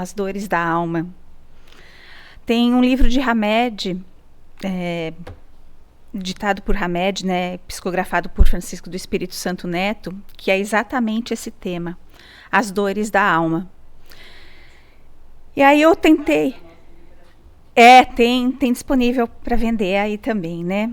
As Dores da Alma. Tem um livro de Hamed, ditado por Hamed, né, psicografado por Francisco do Espírito Santo Neto, que é exatamente esse tema, as dores da alma. E aí eu tentei... tem disponível para vender aí também, né?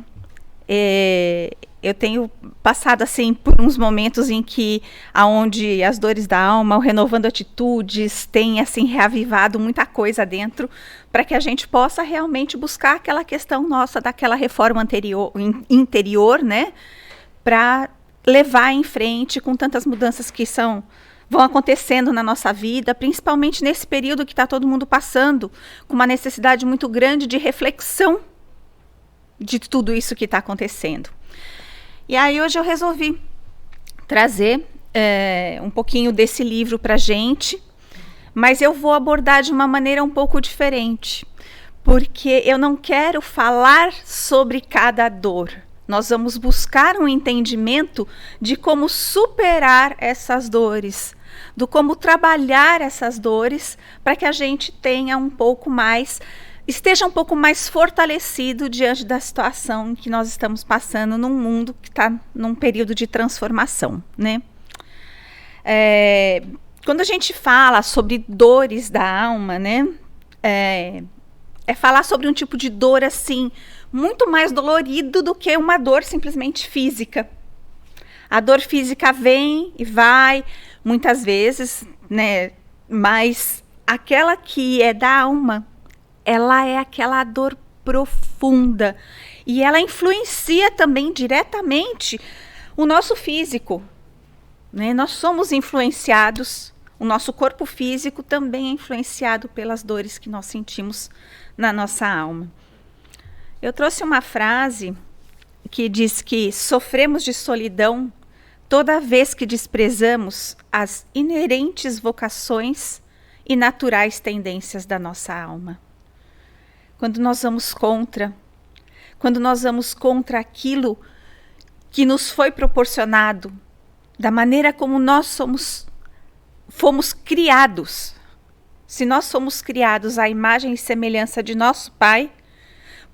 Eu tenho passado assim por uns momentos em que aonde as dores da alma, o Renovando Atitudes, tem assim reavivado muita coisa dentro para que a gente possa realmente buscar aquela questão nossa daquela reforma interior, né? Para levar em frente com tantas mudanças que vão acontecendo na nossa vida, principalmente nesse período que está todo mundo passando, com uma necessidade muito grande de reflexão de tudo isso que está acontecendo. E aí hoje eu resolvi trazer um pouquinho desse livro para a gente, mas eu vou abordar de uma maneira um pouco diferente, porque eu não quero falar sobre cada dor. Nós vamos buscar um entendimento de como superar essas dores, do como trabalhar essas dores para que a gente tenha esteja um pouco mais fortalecido diante da situação que nós estamos passando num mundo que está num período de transformação, né? Quando a gente fala sobre dores da alma, né? É falar sobre um tipo de dor assim muito mais dolorido do que uma dor simplesmente física. A dor física vem e vai, muitas vezes, né? Mas aquela que é da alma, ela é aquela dor profunda e ela influencia também diretamente o nosso físico, né? Nós somos influenciados, o nosso corpo físico também é influenciado pelas dores que nós sentimos na nossa alma. Eu trouxe uma frase que diz que sofremos de solidão toda vez que desprezamos as inerentes vocações e naturais tendências da nossa alma. Quando nós vamos contra aquilo que nos foi proporcionado, da maneira como nós fomos criados. Se nós somos criados à imagem e semelhança de nosso Pai,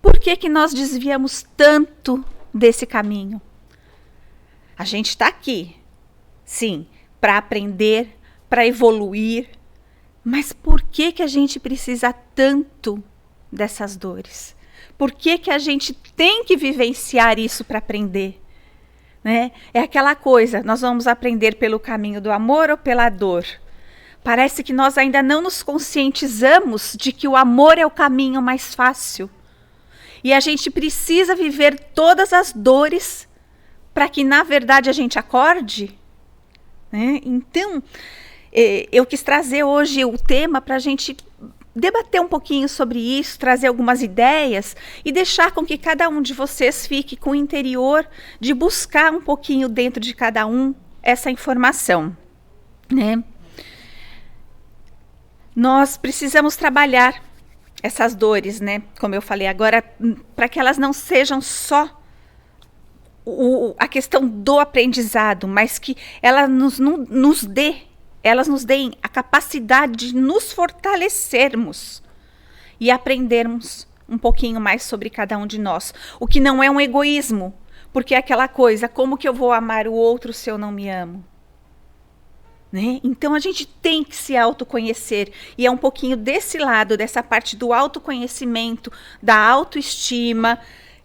por que nós desviamos tanto desse caminho? A gente está aqui, sim, para aprender, para evoluir, mas por que a gente precisa tanto dessas dores? Por que a gente tem que vivenciar isso para aprender? Né? É aquela coisa, nós vamos aprender pelo caminho do amor ou pela dor? Parece que nós ainda não nos conscientizamos de que o amor é o caminho mais fácil. E a gente precisa viver todas as dores para que, na verdade, a gente acorde. Né? Então, eu quis trazer hoje o tema para a gente debater um pouquinho sobre isso, trazer algumas ideias e deixar com que cada um de vocês fique com o interior de buscar um pouquinho dentro de cada um essa informação, né? Nós precisamos trabalhar essas dores, né? Como eu falei agora, para que elas não sejam só a questão do aprendizado, mas que elas nos deem a capacidade de nos fortalecermos e aprendermos um pouquinho mais sobre cada um de nós. O que não é um egoísmo, porque é aquela coisa, como que eu vou amar o outro se eu não me amo? Né? Então a gente tem que se autoconhecer, e é um pouquinho desse lado, dessa parte do autoconhecimento, da autoestima,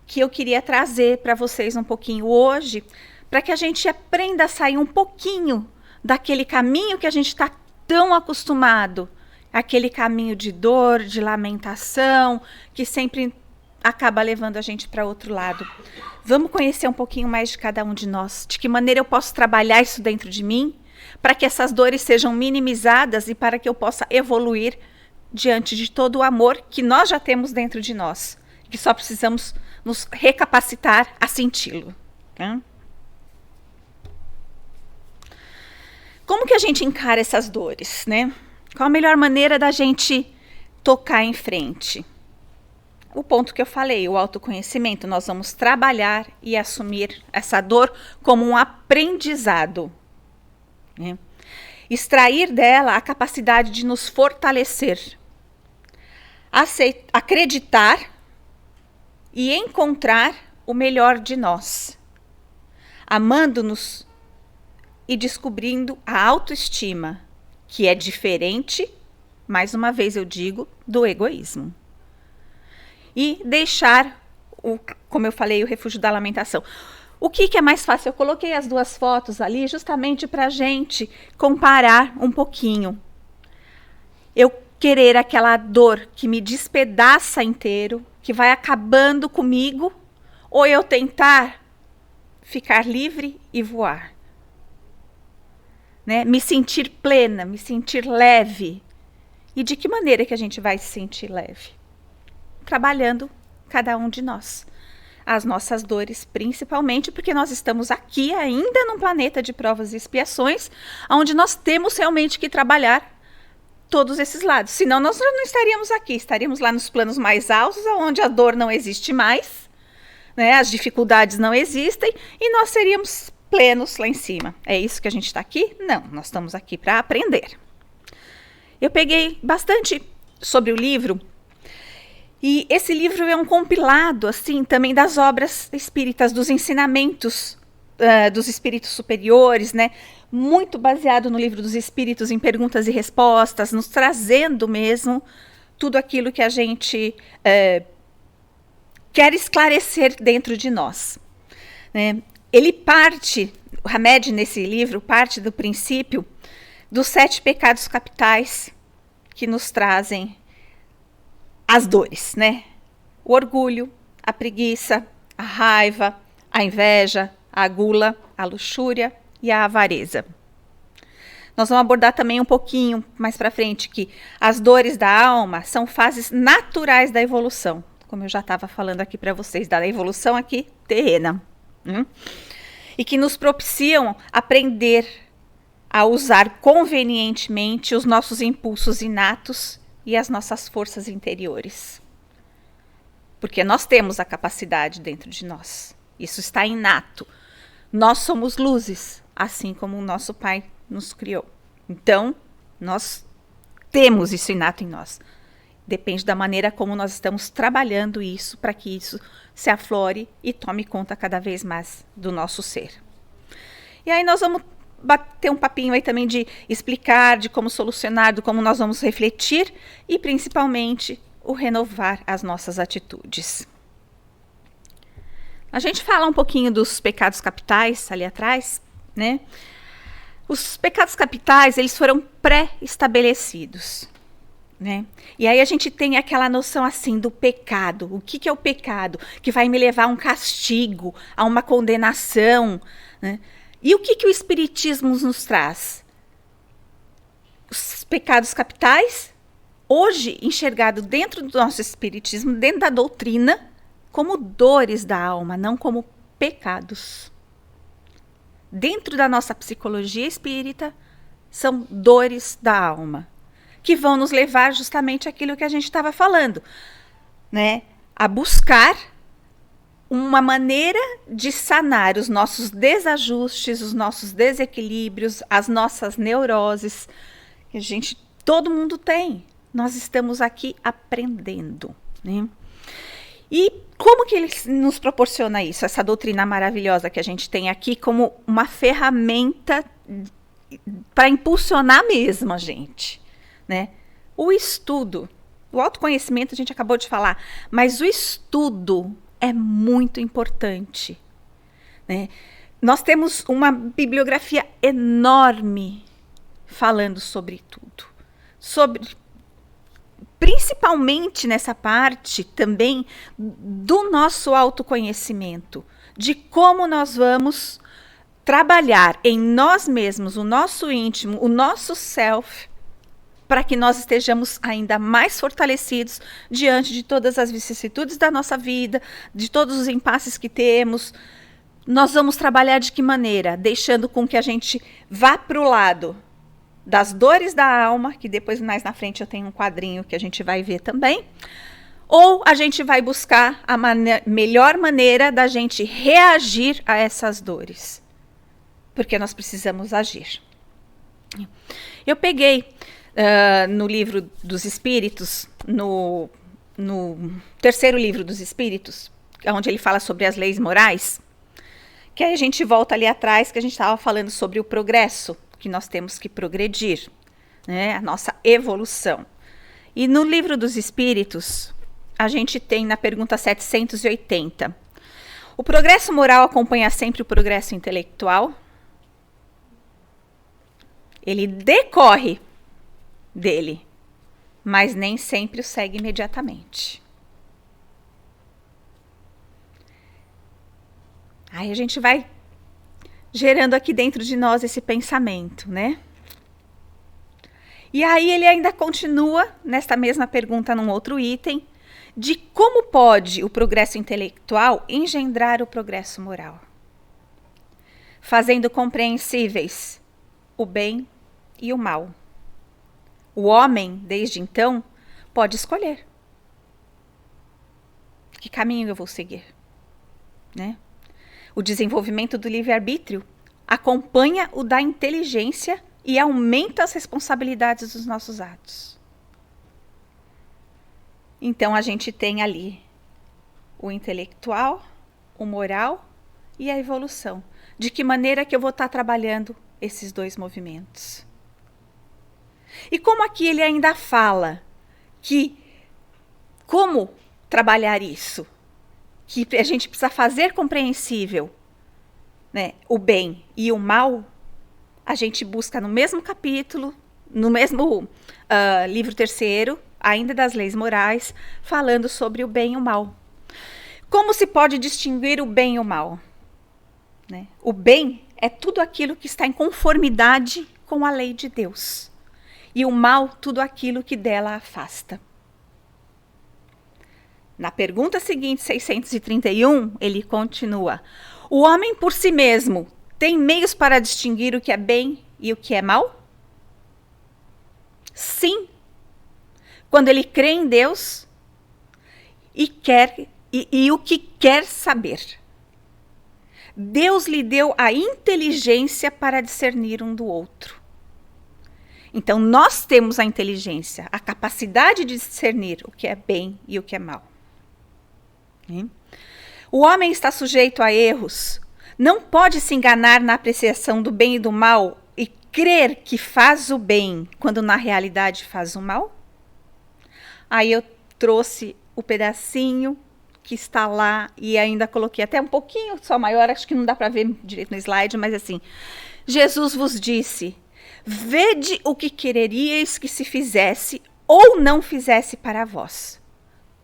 que eu queria trazer para vocês um pouquinho hoje, para que a gente aprenda a sair um pouquinho daquele caminho que a gente está tão acostumado, aquele caminho de dor, de lamentação, que sempre acaba levando a gente para outro lado. Vamos conhecer um pouquinho mais de cada um de nós, de que maneira eu posso trabalhar isso dentro de mim, para que essas dores sejam minimizadas e para que eu possa evoluir diante de todo o amor que nós já temos dentro de nós, que só precisamos nos recapacitar a senti-lo. Tá? Como que a gente encara essas dores, né? Qual a melhor maneira da gente tocar em frente? O ponto que eu falei, o autoconhecimento. Nós vamos trabalhar e assumir essa dor como um aprendizado. Né? extrair dela a capacidade de nos fortalecer, acreditar e encontrar o melhor de nós, amando-nos e descobrindo a autoestima, que é diferente, mais uma vez eu digo, do egoísmo. E deixar, como eu falei, o refúgio da lamentação. O que é mais fácil? Eu coloquei as duas fotos ali justamente para a gente comparar um pouquinho. Eu querer aquela dor que me despedaça inteiro, que vai acabando comigo, ou eu tentar ficar livre e voar. Né? Me sentir plena, me sentir leve. E de que maneira que a gente vai se sentir leve? Trabalhando cada um de nós. As nossas dores, principalmente porque nós estamos aqui ainda num planeta de provas e expiações, onde nós temos realmente que trabalhar todos esses lados. Senão nós não estaríamos aqui, estaríamos lá nos planos mais altos, onde a dor não existe mais, né? As dificuldades não existem, e nós seríamos plenos lá em cima. É isso que a gente está aqui? Não, nós estamos aqui para aprender. Eu peguei bastante sobre o livro, e esse livro é um compilado, assim, também das obras espíritas, dos ensinamentos dos espíritos superiores, né? Muito baseado no Livro dos Espíritos, em perguntas e respostas, nos trazendo mesmo tudo aquilo que a gente quer esclarecer dentro de nós. Né? Ele parte, o Hamed nesse livro, parte do princípio dos 7 pecados capitais que nos trazem as dores, né? O orgulho, a preguiça, a raiva, a inveja, a gula, a luxúria e a avareza. Nós vamos abordar também um pouquinho mais para frente que as dores da alma são fases naturais da evolução, como eu já estava falando aqui para vocês, da evolução aqui terrena, e que nos propiciam aprender a usar convenientemente os nossos impulsos inatos e as nossas forças interiores. Porque nós temos a capacidade dentro de nós. Isso está inato. Nós somos luzes, assim como o nosso Pai nos criou. Então, nós temos isso inato em nós. Depende da maneira como nós estamos trabalhando isso para que isso se aflore e tome conta cada vez mais do nosso ser. E aí nós vamos bater um papinho aí também de explicar, de como solucionar, de como nós vamos refletir e principalmente o renovar as nossas atitudes. A gente fala um pouquinho dos pecados capitais ali atrás, né? Os pecados capitais, eles foram pré-estabelecidos, né? E aí a gente tem aquela noção assim do pecado. O que é o pecado? Que vai me levar a um castigo, a uma condenação, né? E o que o Espiritismo nos traz? Os pecados capitais, hoje enxergado dentro do nosso Espiritismo, dentro da doutrina, como dores da alma, não como pecados. Dentro da nossa psicologia espírita, são dores da alma, que vão nos levar justamente àquilo que a gente estava falando, né? A buscar uma maneira de sanar os nossos desajustes, os nossos desequilíbrios, as nossas neuroses, que todo mundo tem. Nós estamos aqui aprendendo, né? E como que ele nos proporciona isso? Essa doutrina maravilhosa que a gente tem aqui como uma ferramenta para impulsionar mesmo a gente, né? O estudo, o autoconhecimento a gente acabou de falar, mas o estudo é muito importante, né? Nós temos uma bibliografia enorme falando sobre tudo, principalmente nessa parte também do nosso autoconhecimento, de como nós vamos trabalhar em nós mesmos, o nosso íntimo, o nosso self, para que nós estejamos ainda mais fortalecidos diante de todas as vicissitudes da nossa vida, de todos os impasses que temos. Nós vamos trabalhar de que maneira? Deixando com que a gente vá para o lado das dores da alma, que depois mais na frente eu tenho um quadrinho que a gente vai ver também, ou a gente vai buscar a melhor maneira da gente reagir a essas dores, porque nós precisamos agir. Eu peguei no livro dos Espíritos, no terceiro livro dos Espíritos, onde ele fala sobre as leis morais, que aí a gente volta ali atrás, que a gente estava falando sobre o progresso, que nós temos que progredir, né? A nossa evolução. E no livro dos Espíritos, a gente tem na pergunta 780, o progresso moral acompanha sempre o progresso intelectual? Ele decorre dele, mas nem sempre o segue imediatamente. Aí a gente vai gerando aqui dentro de nós esse pensamento, né? E aí ele ainda continua nesta mesma pergunta num outro item, de como pode o progresso intelectual engendrar o progresso moral, fazendo compreensíveis o bem e o mal. O homem, desde então, pode escolher que caminho eu vou seguir, né? O desenvolvimento do livre-arbítrio acompanha o da inteligência e aumenta as responsabilidades dos nossos atos. Então, a gente tem ali o intelectual, o moral e a evolução. De que maneira que eu vou estar trabalhando esses dois movimentos? E como aqui ele ainda fala que como trabalhar isso? Que a gente precisa fazer compreensível, né, o bem e o mal, a gente busca no mesmo capítulo, no mesmo livro terceiro, ainda das leis morais, falando sobre o bem e o mal. Como se pode distinguir o bem e o mal? Né? O bem é tudo aquilo que está em conformidade com a lei de Deus. E o mal, tudo aquilo que dela afasta. Na pergunta seguinte, 631, ele continua. O homem por si mesmo tem meios para distinguir o que é bem e o que é mal? Sim. Quando ele crê em Deus e o que quer saber. Deus lhe deu a inteligência para discernir um do outro. Então, nós temos a inteligência, a capacidade de discernir o que é bem e o que é mal. O homem está sujeito a erros. Não pode se enganar na apreciação do bem e do mal e crer que faz o bem, quando na realidade faz o mal? Aí eu trouxe o pedacinho que está lá e ainda coloquei até um pouquinho só maior, acho que não dá para ver direito no slide, mas assim, Jesus vos disse, vede o que quereríeis que se fizesse ou não fizesse para vós.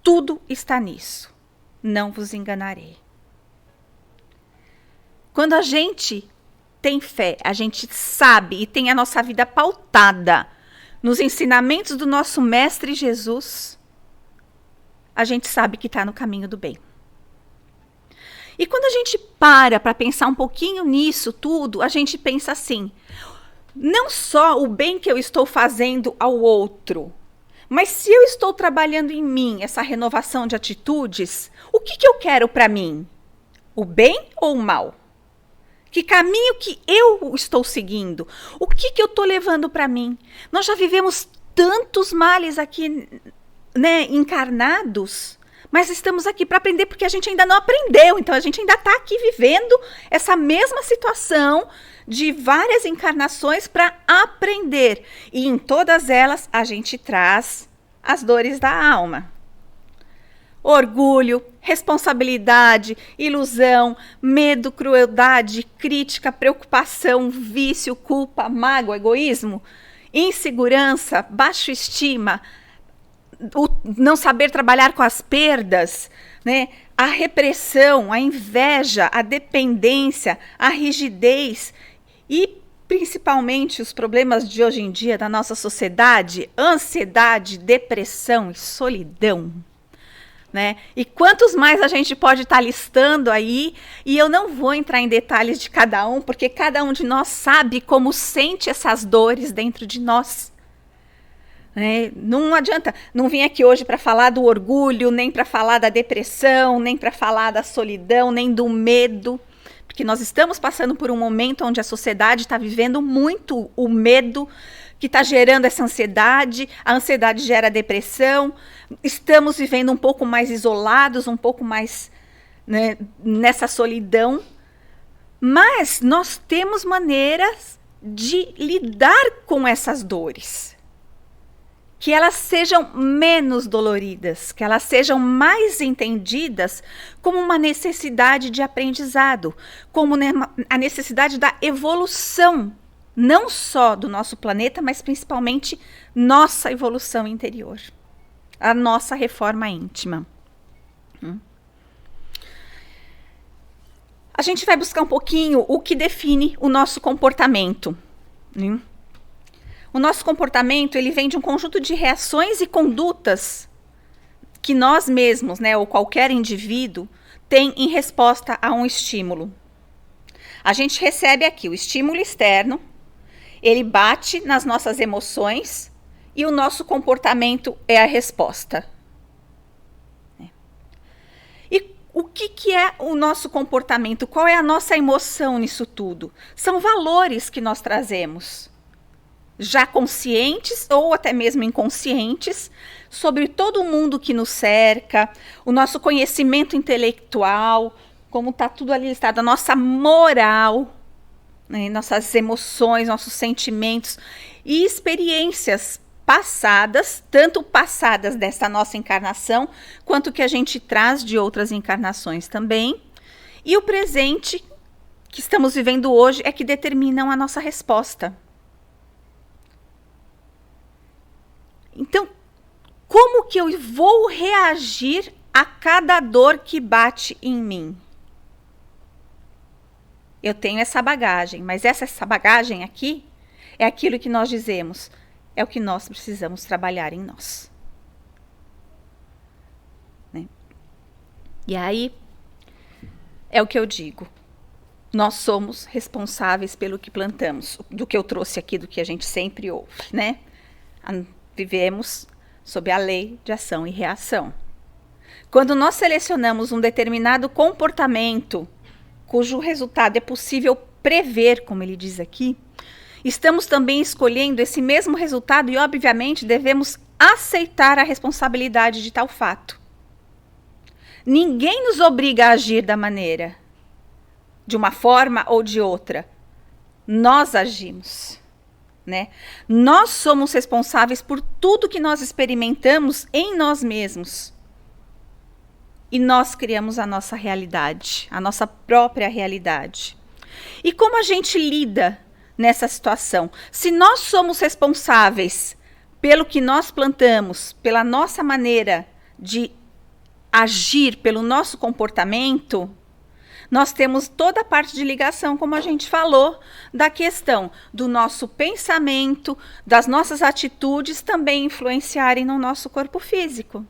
Tudo está nisso, não vos enganarei. Quando a gente tem fé, a gente sabe e tem a nossa vida pautada nos ensinamentos do nosso Mestre Jesus, a gente sabe que está no caminho do bem. E quando a gente para pensar um pouquinho nisso tudo, a gente pensa assim, não só o bem que eu estou fazendo ao outro, mas se eu estou trabalhando em mim essa renovação de atitudes, o que eu quero para mim? O bem ou o mal? Que caminho que eu estou seguindo? O que eu estou levando para mim? Nós já vivemos tantos males aqui, né, encarnados, mas estamos aqui para aprender porque a gente ainda não aprendeu. Então, a gente ainda está aqui vivendo essa mesma situação de várias encarnações para aprender. E em todas elas, a gente traz as dores da alma. Orgulho, responsabilidade, ilusão, medo, crueldade, crítica, preocupação, vício, culpa, mágoa, egoísmo, insegurança, baixa estima, o não saber trabalhar com as perdas, né? A repressão, a inveja, a dependência, a rigidez e principalmente os problemas de hoje em dia da nossa sociedade, ansiedade, depressão e solidão. Né? E quantos mais a gente pode estar listando aí, e eu não vou entrar em detalhes de cada um, porque cada um de nós sabe como sente essas dores dentro de nós. Né? Não adianta, não vim aqui hoje para falar do orgulho, nem para falar da depressão, nem para falar da solidão, nem do medo, porque nós estamos passando por um momento onde a sociedade está vivendo muito o medo que está gerando essa ansiedade, a ansiedade gera depressão, estamos vivendo um pouco mais isolados, um pouco mais, né, nessa solidão, mas nós temos maneiras de lidar com essas dores, que elas sejam menos doloridas, que elas sejam mais entendidas como uma necessidade de aprendizado, como a necessidade da evolução, não só do nosso planeta, mas principalmente nossa evolução interior, a nossa reforma íntima. A gente vai buscar um pouquinho o que define o nosso comportamento. O nosso comportamento, ele vem de um conjunto de reações e condutas que nós mesmos, né, ou qualquer indivíduo, tem em resposta a um estímulo. A gente recebe aqui o estímulo externo, ele bate nas nossas emoções e o nosso comportamento é a resposta. E o que é o nosso comportamento? Qual é a nossa emoção nisso tudo? São valores que nós trazemos, já conscientes ou até mesmo inconscientes, sobre todo o mundo que nos cerca, o nosso conhecimento intelectual, como está tudo ali listado, a nossa moral, né, nossas emoções, nossos sentimentos e experiências passadas, tanto passadas desta nossa encarnação, quanto que a gente traz de outras encarnações também, e o presente que estamos vivendo hoje é que determinam a nossa resposta. Então, como que eu vou reagir a cada dor que bate em mim? Eu tenho essa bagagem, mas essa bagagem aqui é aquilo que nós dizemos, é o que nós precisamos trabalhar em nós. Né? E aí, é o que eu digo, nós somos responsáveis pelo que plantamos, do que eu trouxe aqui, do que a gente sempre ouve, né? Vivemos sob a lei de ação e reação. Quando nós selecionamos um determinado comportamento, cujo resultado é possível prever, como ele diz aqui, estamos também escolhendo esse mesmo resultado e, obviamente, devemos aceitar a responsabilidade de tal fato. Ninguém nos obriga a agir da maneira, de uma forma ou de outra. Nós agimos. Né? Nós somos responsáveis por tudo que nós experimentamos em nós mesmos. E nós criamos a nossa realidade, a nossa própria realidade. E como a gente lida nessa situação? Se nós somos responsáveis pelo que nós plantamos, pela nossa maneira de agir, pelo nosso comportamento, nós temos toda a parte de ligação, como a gente falou, da questão do nosso pensamento, das nossas atitudes também influenciarem no nosso corpo físico.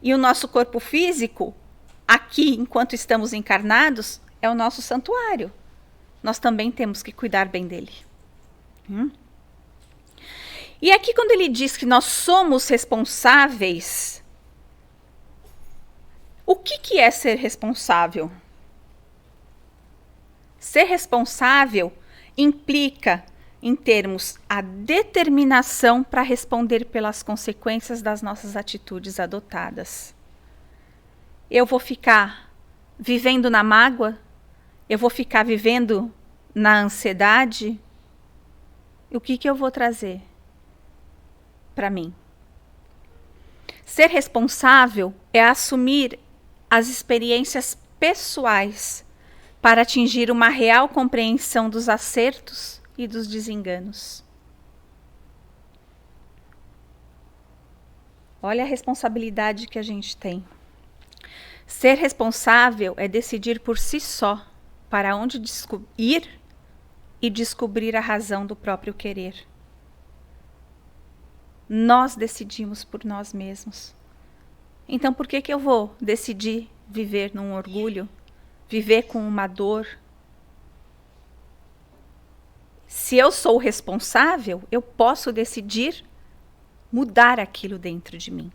E o nosso corpo físico, aqui, enquanto estamos encarnados, é o nosso santuário. Nós também temos que cuidar bem dele. E aqui, quando ele diz que nós somos responsáveis, o que é ser responsável? Ser responsável implica em termos a determinação para responder pelas consequências das nossas atitudes adotadas. Eu vou ficar vivendo na mágoa? Eu vou ficar vivendo na ansiedade? O que eu vou trazer para mim? Ser responsável é assumir as experiências pessoais para atingir uma real compreensão dos acertos e dos desenganos. Olha a responsabilidade que a gente tem. Ser responsável é decidir por si só para onde ir e descobrir a razão do próprio querer. Nós decidimos por nós mesmos. Então, por que eu vou decidir viver num orgulho, viver com uma dor? Se eu sou responsável, eu posso decidir mudar aquilo dentro de mim.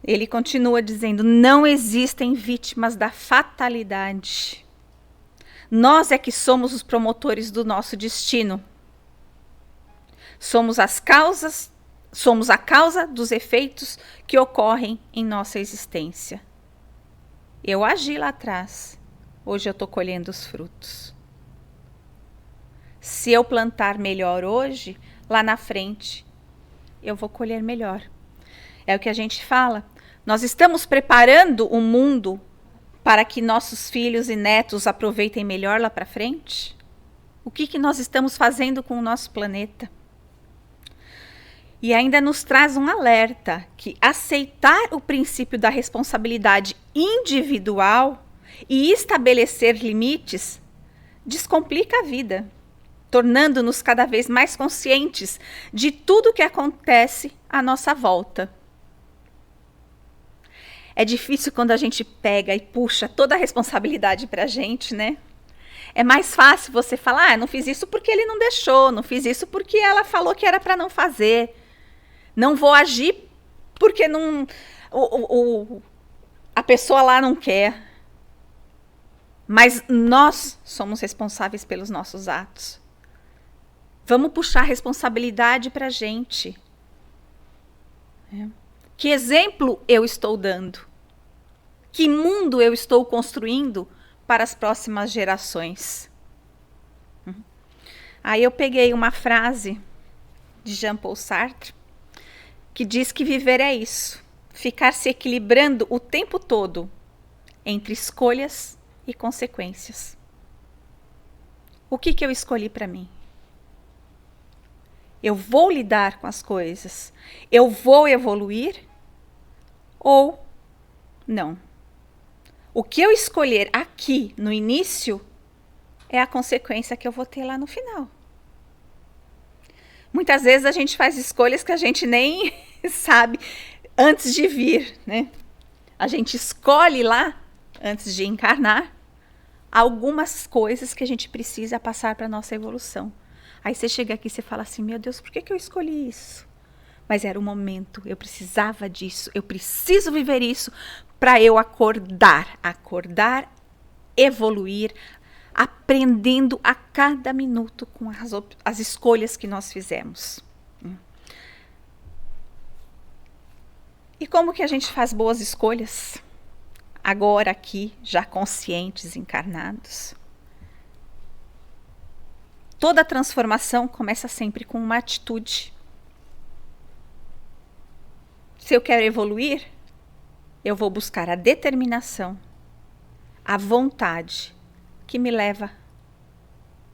Ele continua dizendo, não existem vítimas da fatalidade. Nós é que somos os promotores do nosso destino. Somos a causa dos efeitos que ocorrem em nossa existência. Eu agi lá atrás, hoje eu estou colhendo os frutos. Se eu plantar melhor hoje, lá na frente, eu vou colher melhor. É o que a gente fala. Nós estamos preparando o mundo para que nossos filhos e netos aproveitem melhor lá para frente? O que nós estamos fazendo com o nosso planeta? E ainda nos traz um alerta que aceitar o princípio da responsabilidade individual e estabelecer limites descomplica a vida, tornando-nos cada vez mais conscientes de tudo que acontece à nossa volta. É difícil quando a gente pega e puxa toda a responsabilidade para a gente, né? É mais fácil você falar, não fiz isso porque ele não deixou, não fiz isso porque ela falou que era para não fazer. Não vou agir porque não, a pessoa lá não quer. Mas nós somos responsáveis pelos nossos atos. Vamos puxar a responsabilidade para a gente. Que exemplo eu estou dando? Que mundo eu estou construindo para as próximas gerações? Aí eu peguei uma frase de Jean-Paul Sartre, que diz que viver é isso, ficar se equilibrando o tempo todo entre escolhas e consequências. O que eu escolhi para mim? Eu vou lidar com as coisas? Eu vou evoluir? Ou não? O que eu escolher aqui no início é a consequência que eu vou ter lá no final. Muitas vezes a gente faz escolhas que a gente nem sabe antes de vir, né? A gente escolhe lá, antes de encarnar, algumas coisas que a gente precisa passar para a nossa evolução. Aí você chega aqui e você fala assim, meu Deus, por que eu escolhi isso? Mas era o momento, eu precisava disso, eu preciso viver isso para eu acordar, evoluir, aprendendo a cada minuto com as escolhas que nós fizemos. E como que a gente faz boas escolhas? Agora aqui, já conscientes, encarnados. Toda transformação começa sempre com uma atitude. Se eu quero evoluir, eu vou buscar a determinação, a vontade que me leva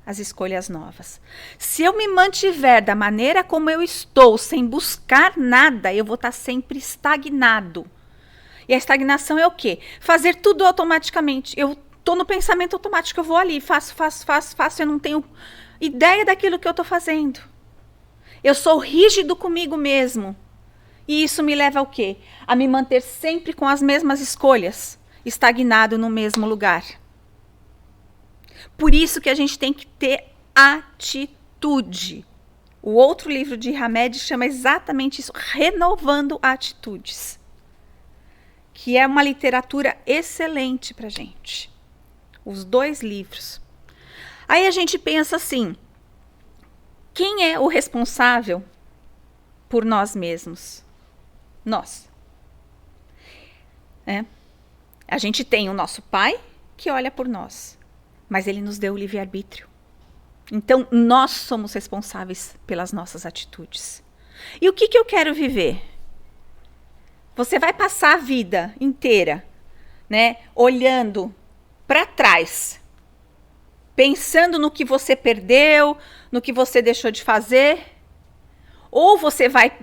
às escolhas novas. Se eu me mantiver da maneira como eu estou, sem buscar nada, eu vou estar sempre estagnado. E a estagnação é o quê? Fazer tudo automaticamente. Eu estou no pensamento automático, eu vou ali, faço, eu não tenho ideia daquilo que eu estou fazendo. Eu sou rígido comigo mesmo. E isso me leva ao quê? A me manter sempre com as mesmas escolhas, estagnado no mesmo lugar. Por isso que a gente tem que ter atitude. O outro livro de Hamed chama exatamente isso, Renovando Atitudes. Que é uma literatura excelente para a gente. Os dois livros. Aí a gente pensa assim, quem é o responsável por nós mesmos? Nós. A gente tem o nosso pai que olha por nós, mas ele nos deu o livre-arbítrio. Então, nós somos responsáveis pelas nossas atitudes. E o que eu quero viver? Você vai passar a vida inteira, né, olhando para trás, pensando no que você perdeu, no que você deixou de fazer? Ou você vai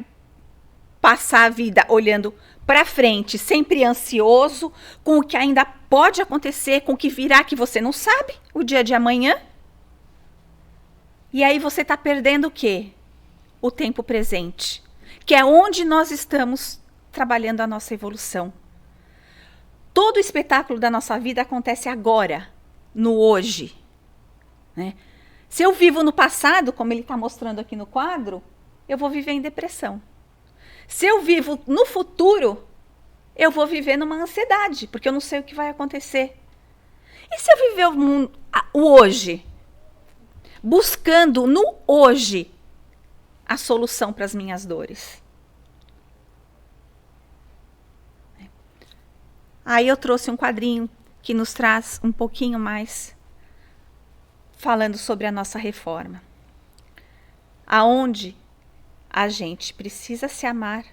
passar a vida olhando para frente, sempre ansioso, com o que ainda pode acontecer, com o que virá que você não sabe, o dia de amanhã? E aí você está perdendo o quê? O tempo presente, que é onde nós estamos trabalhando a nossa evolução. Todo o espetáculo da nossa vida acontece agora, no hoje. Né? Se eu vivo no passado, como ele está mostrando aqui no quadro, eu vou viver em depressão. Se eu vivo no futuro, eu vou viver numa ansiedade, porque eu não sei o que vai acontecer. E se eu viver o hoje, buscando no hoje a solução para as minhas dores? Aí eu trouxe um quadrinho que nos traz um pouquinho mais falando sobre a nossa reforma. Aonde a gente precisa se amar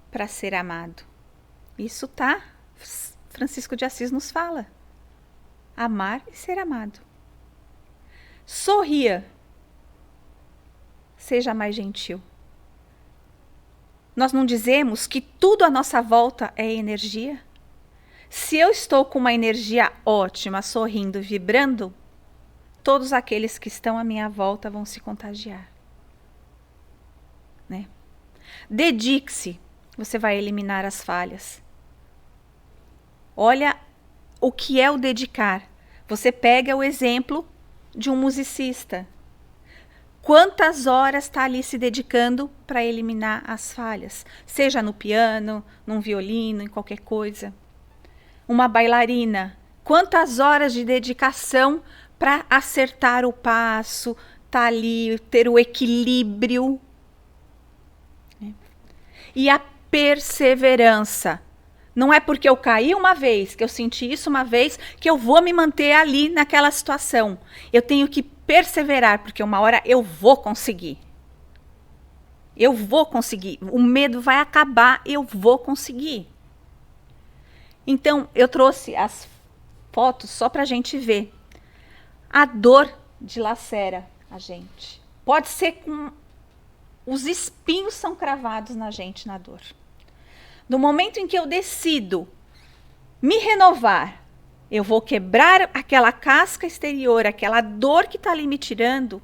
para ser amado. Isso tá, Francisco de Assis nos fala. Amar e ser amado. Sorria. Seja mais gentil. Nós não dizemos que tudo à nossa volta é energia? Se eu estou com uma energia ótima, sorrindo, vibrando, todos aqueles que estão à minha volta vão se contagiar. Né? Dedique-se, você vai eliminar as falhas. Olha o que é o dedicar. Você pega o exemplo de um musicista. Quantas horas está ali se dedicando para eliminar as falhas? Seja no piano, num violino, em qualquer coisa. Uma bailarina, quantas horas de dedicação para acertar o passo, tá ali, ter o equilíbrio. E a perseverança. Não é porque eu caí uma vez, que eu senti isso uma vez, que eu vou me manter ali naquela situação. Eu tenho que perseverar, porque uma hora eu vou conseguir. Eu vou conseguir. O medo vai acabar, eu vou conseguir. Então, eu trouxe as fotos só para a gente ver. A dor dilacera a gente. Pode ser com... Os espinhos são cravados na gente na dor. No momento em que eu decido me renovar, eu vou quebrar aquela casca exterior, aquela dor que está ali me tirando,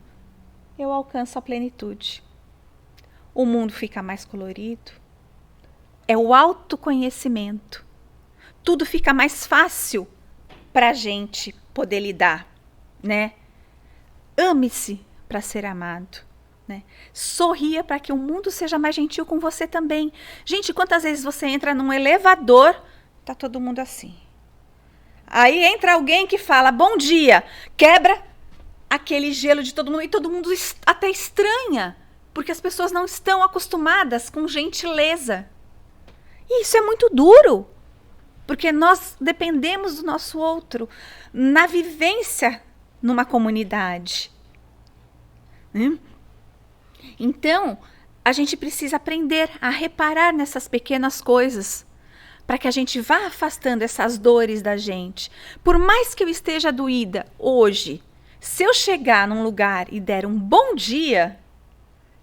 eu alcanço a plenitude. O mundo fica mais colorido. É o autoconhecimento. Tudo fica mais fácil para a gente poder lidar, né? Ame-se para ser amado, né? Sorria para que o mundo seja mais gentil com você também. Gente, quantas vezes você entra num elevador, tá todo mundo assim. Aí entra alguém que fala bom dia, quebra aquele gelo de todo mundo e todo mundo até estranha, porque as pessoas não estão acostumadas com gentileza. E isso é muito duro. Porque nós dependemos do nosso outro na vivência numa comunidade. Então, a gente precisa aprender a reparar nessas pequenas coisas para que a gente vá afastando essas dores da gente. Por mais que eu esteja doída hoje, se eu chegar num lugar e der um bom dia,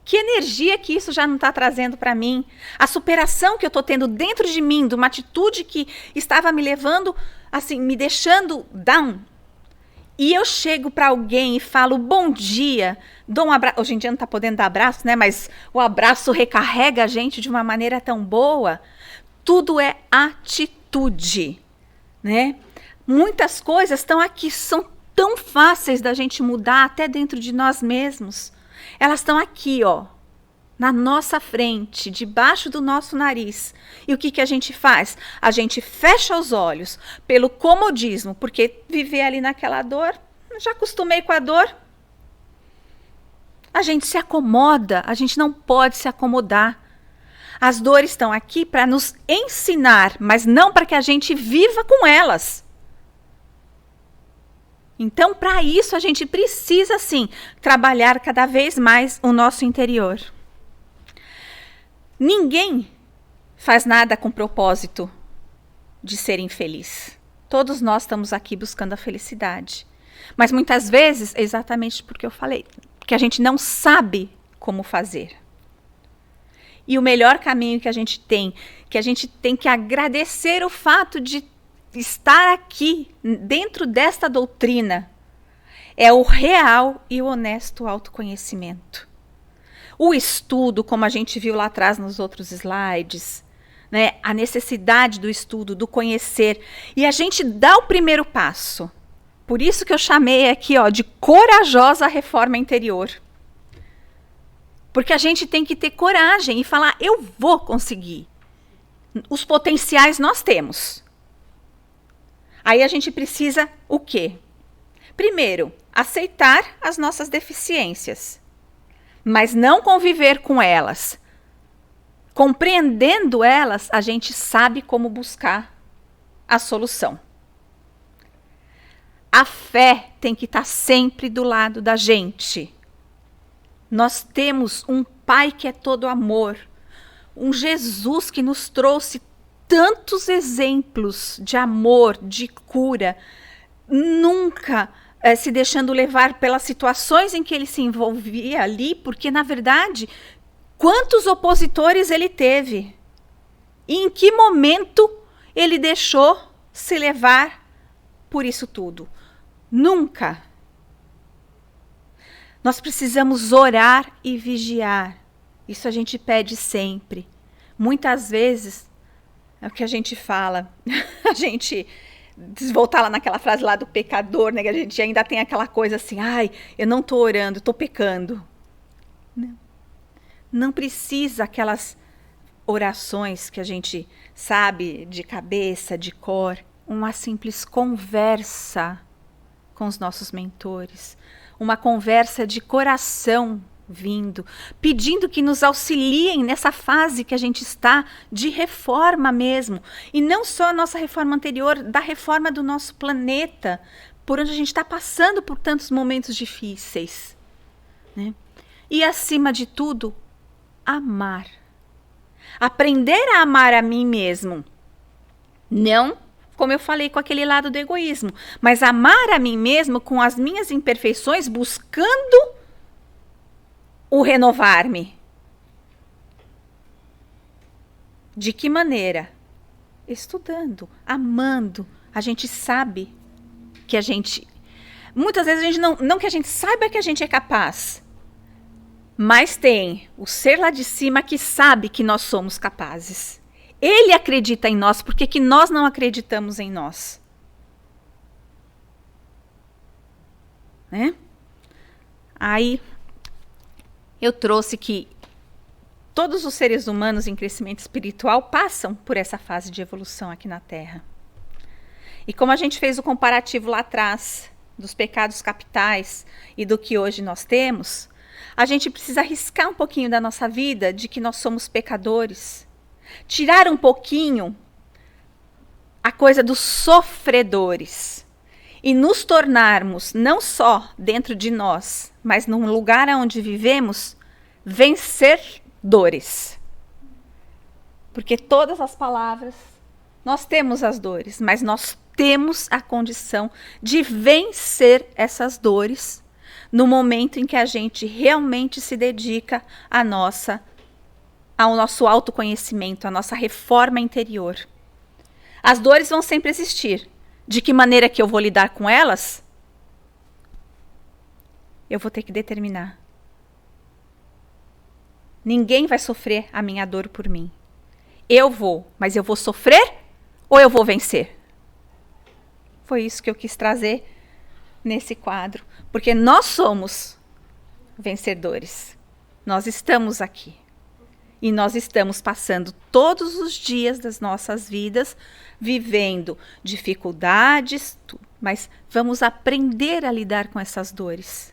que energia que isso já não está trazendo para mim? A superação que eu estou tendo dentro de mim, de uma atitude que estava me levando, assim, me deixando down. E eu chego para alguém e falo bom dia, dou um abraço. Hoje em dia não está podendo dar abraço, né? Mas o abraço recarrega a gente de uma maneira tão boa. Tudo é atitude, né? Muitas coisas estão aqui, são tão fáceis da gente mudar até dentro de nós mesmos. Elas estão aqui, ó, na nossa frente, debaixo do nosso nariz. E o que a gente faz? A gente fecha os olhos pelo comodismo, porque viver ali naquela dor, já acostumei com a dor. A gente se acomoda, a gente não pode se acomodar. As dores estão aqui para nos ensinar, mas não para que a gente viva com elas. Então, para isso, a gente precisa, sim, trabalhar cada vez mais o nosso interior. Ninguém faz nada com propósito de ser infeliz. Todos nós estamos aqui buscando a felicidade. Mas muitas vezes, é exatamente porque eu falei, porque a gente não sabe como fazer. E o melhor caminho que a gente tem que agradecer o fato de estar aqui, dentro desta doutrina, é o real e o honesto autoconhecimento. O estudo, como a gente viu lá atrás nos outros slides, né, a necessidade do estudo, do conhecer, e a gente dá o primeiro passo. Por isso que eu chamei aqui, ó, de corajosa reforma interior. Porque a gente tem que ter coragem e falar, eu vou conseguir. Os potenciais nós temos. Aí a gente precisa o quê? Primeiro, aceitar as nossas deficiências, mas não conviver com elas. Compreendendo elas, a gente sabe como buscar a solução. A fé tem que estar sempre do lado da gente. Nós temos um Pai que é todo amor, um Jesus que nos trouxe tantos exemplos de amor, de cura, nunca se deixando levar pelas situações em que ele se envolvia ali, porque, na verdade, quantos opositores ele teve? E em que momento ele deixou se levar por isso tudo? Nunca. Nós precisamos orar e vigiar. Isso a gente pede sempre. Muitas vezes, é o que a gente fala, a gente voltar lá naquela frase lá do pecador, né? Que a gente ainda tem aquela coisa assim, ai, eu não estou orando, estou pecando. Não precisa aquelas orações que a gente sabe de cabeça, de cor. Uma simples conversa com os nossos mentores. Uma conversa de coração vindo, pedindo que nos auxiliem nessa fase que a gente está de reforma mesmo. E não só a nossa reforma anterior, da reforma do nosso planeta, por onde a gente está passando por tantos momentos difíceis. Né? E, acima de tudo, amar. Aprender a amar a mim mesmo. Não, como eu falei, com aquele lado do egoísmo, mas amar a mim mesmo com as minhas imperfeições, buscando o renovar-me. De que maneira? Estudando, amando. A gente sabe que a gente... Muitas vezes a gente não que a gente saiba que a gente é capaz, mas tem o ser lá de cima que sabe que nós somos capazes. Ele acredita em nós, porque que nós não acreditamos em nós? Né? Aí eu trouxe que todos os seres humanos em crescimento espiritual passam por essa fase de evolução aqui na Terra. E como a gente fez o comparativo lá atrás dos pecados capitais e do que hoje nós temos, a gente precisa arriscar um pouquinho da nossa vida de que nós somos pecadores. Tirar um pouquinho a coisa dos sofredores e nos tornarmos, não só dentro de nós, mas num lugar onde vivemos, vencedores. Porque todas as palavras, nós temos as dores, mas nós temos a condição de vencer essas dores no momento em que a gente realmente se dedica ao nosso autoconhecimento, à nossa reforma interior. As dores vão sempre existir. De que maneira que eu vou lidar com elas? Eu vou ter que determinar. Ninguém vai sofrer a minha dor por mim. Eu vou, mas eu vou sofrer ou eu vou vencer? Foi isso que eu quis trazer nesse quadro, porque nós somos vencedores. Nós estamos aqui. E nós estamos passando todos os dias das nossas vidas, vivendo dificuldades, mas vamos aprender a lidar com essas dores.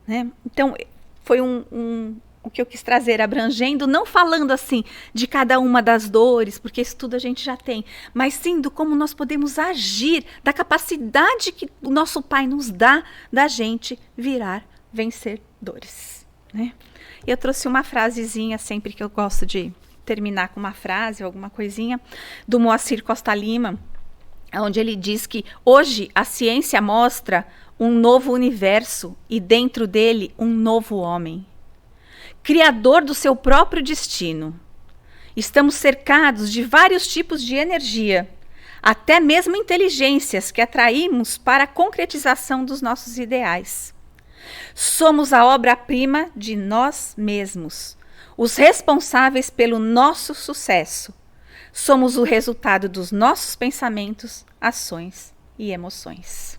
Né? Então, foi o que eu quis trazer, abrangendo, não falando assim de cada uma das dores, porque isso tudo a gente já tem, mas sim do como nós podemos agir, da capacidade que o nosso Pai nos dá da gente virar vencedores. Né? Eu trouxe uma frasezinha, sempre que eu gosto de terminar com uma frase, alguma coisinha, do Moacir Costa Lima, onde ele diz que hoje a ciência mostra um novo universo e dentro dele um novo homem, criador do seu próprio destino. Estamos cercados de vários tipos de energia, até mesmo inteligências que atraímos para a concretização dos nossos ideais. Somos a obra-prima de nós mesmos, os responsáveis pelo nosso sucesso. Somos o resultado dos nossos pensamentos, ações e emoções.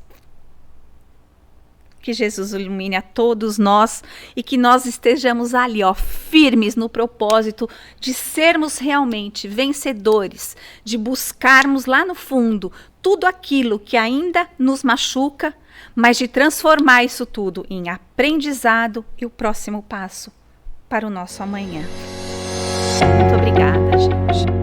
Que Jesus ilumine a todos nós e que nós estejamos ali, ó, firmes no propósito de sermos realmente vencedores, de buscarmos lá no fundo tudo aquilo que ainda nos machuca, mas de transformar isso tudo em aprendizado e o próximo passo para o nosso amanhã. Muito obrigada, gente.